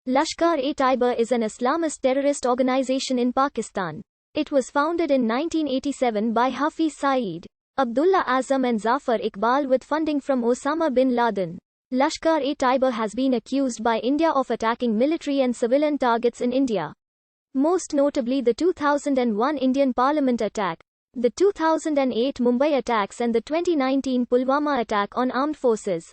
Lashkar-e-Taiba is an Islamist terrorist organization in Pakistan. It was founded in 1987 by Hafiz Saeed, Abdullah Azam and Zafar Iqbal with funding from Osama bin Laden. Lashkar-e-Taiba has been accused by India of attacking military and civilian targets in India. Most notably the 2001 Indian Parliament attack, the 2008 Mumbai attacks and the 2019 Pulwama attack on armed forces.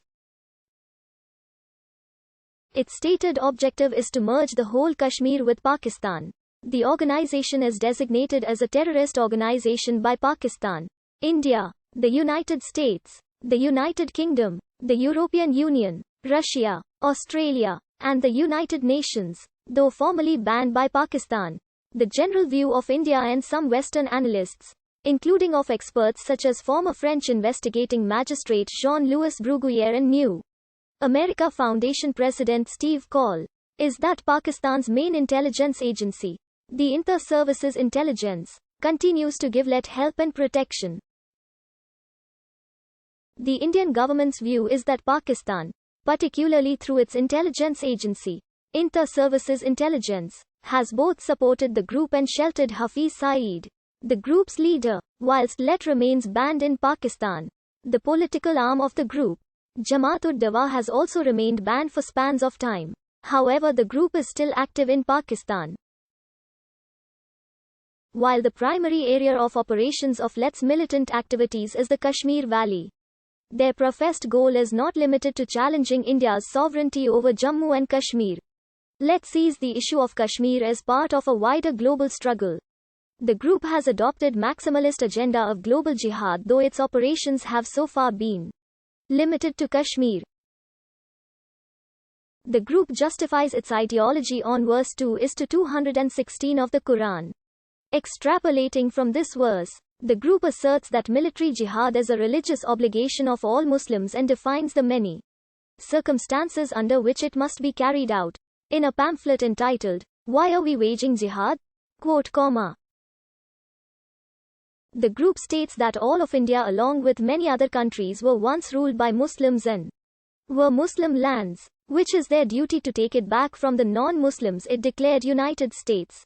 Its stated objective is to merge the whole Kashmir with Pakistan. The organization is designated as a terrorist organization by Pakistan, India, the United States, the United Kingdom, the European Union, Russia, Australia, and the United Nations, though formally banned by Pakistan. The general view of India and some Western analysts, including of experts such as former French investigating magistrate Jean-Louis Bruguière and New America Foundation President Steve Coll, is that Pakistan's main intelligence agency, the Inter-Services Intelligence, continues to give help and protection. The Indian government's view is that Pakistan, particularly through its intelligence agency, Inter-Services Intelligence, has both supported the group and sheltered Hafiz Saeed, the group's leader, whilst remains banned in Pakistan. The political arm of the group, Jamaat-ud-Dawa, has also remained banned for spans of time. However, the group is still active in Pakistan. While the primary area of operations of Let's militant activities is the Kashmir Valley, their professed goal is not limited to challenging India's sovereignty over Jammu and Kashmir. Let's seize the issue of Kashmir as part of a wider global struggle. The group has adopted maximalist agenda of global jihad, though its operations have so far been limited to Kashmir. The group justifies its ideology on verse 2:216 of the Quran. Extrapolating from this verse, the group asserts that military jihad is a religious obligation of all Muslims and defines the many circumstances under which it must be carried out. In a pamphlet entitled, "Why Are We Waging Jihad?" The group states that all of India along with many other countries were once ruled by Muslims and were Muslim lands, which is their duty to take it back from the non-Muslims. It declared United States,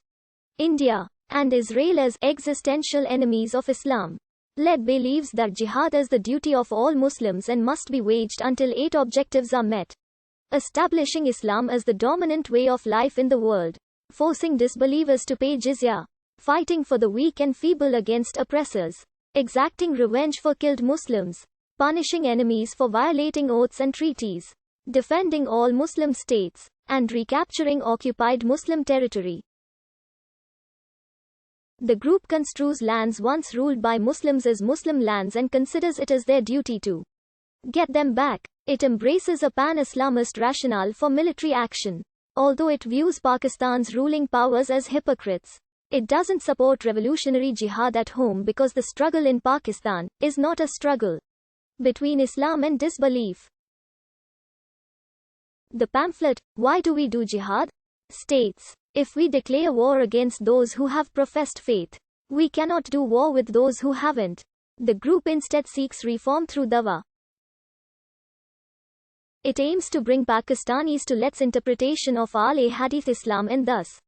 India, and Israel as existential enemies of Islam. Led believes that jihad is the duty of all Muslims and must be waged until 8 objectives are met. Establishing Islam as the dominant way of life in the world, forcing disbelievers to pay jizya, fighting for the weak and feeble against oppressors, exacting revenge for killed Muslims, punishing enemies for violating oaths and treaties, defending all Muslim states, and recapturing occupied Muslim territory. The group construes lands once ruled by Muslims as Muslim lands and considers it as their duty to get them back. It embraces a pan-Islamist rationale for military action. Although it views Pakistan's ruling powers as hypocrites, it doesn't support revolutionary jihad at home because the struggle in Pakistan is not a struggle between Islam and disbelief. The pamphlet, "Why Do We Do Jihad?" states, "If we declare war against those who have professed faith, we cannot do war with those who haven't." The group instead seeks reform through dawa. It aims to bring Pakistanis to Let's interpretation of Ahl-e-Hadith Islam and thus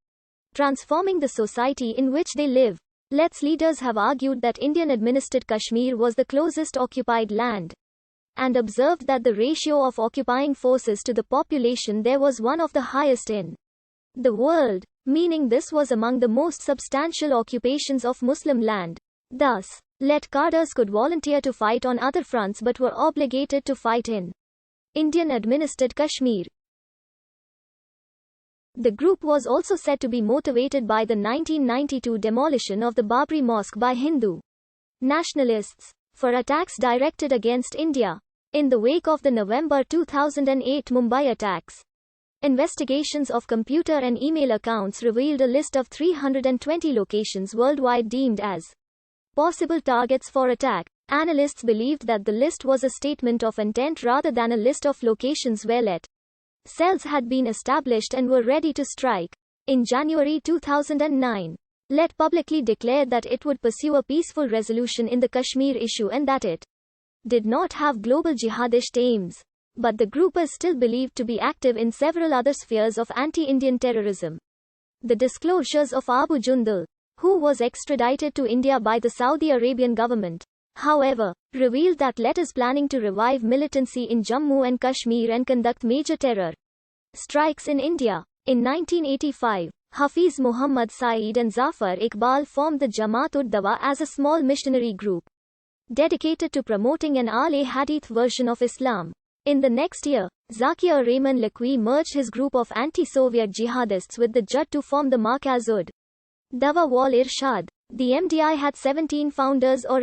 transforming the society in which they live. Let's leaders have argued that Indian-administered Kashmir was the closest occupied land, and observed that the ratio of occupying forces to the population there was one of the highest in the world, meaning this was among the most substantial occupations of Muslim land. Thus, Let cadres could volunteer to fight on other fronts but were obligated to fight in Indian-administered Kashmir. The group was also said to be motivated by the 1992 demolition of the Babri Mosque by Hindu nationalists for attacks directed against India. In the wake of the November 2008 Mumbai attacks, investigations of computer and email accounts revealed a list of 320 locations worldwide deemed as possible targets for attack. Analysts believed that the list was a statement of intent rather than a list of locations where cells had been established and were ready to strike. In January 2009, Let publicly declared that it would pursue a peaceful resolution in the Kashmir issue and that it did not have global jihadist aims. but the group is still believed to be active in several other spheres of anti-Indian terrorism. The disclosures of Abu Jundal, who was extradited to India by the Saudi Arabian government, however, revealed that Let is planning to revive militancy in Jammu and Kashmir and conduct major terror strikes in India. In 1985, Hafiz Muhammad Saeed and Zafar Iqbal formed the Jamaat-ud-Dawa as a small missionary group dedicated to promoting an Ahl-e-Hadith version of Islam. In the next year, Zakir Rahman Lakwi merged his group of anti-Soviet jihadists with the Jat to form the Markaz-ud-Dawa wal Irshad. The MDI had 17 founders or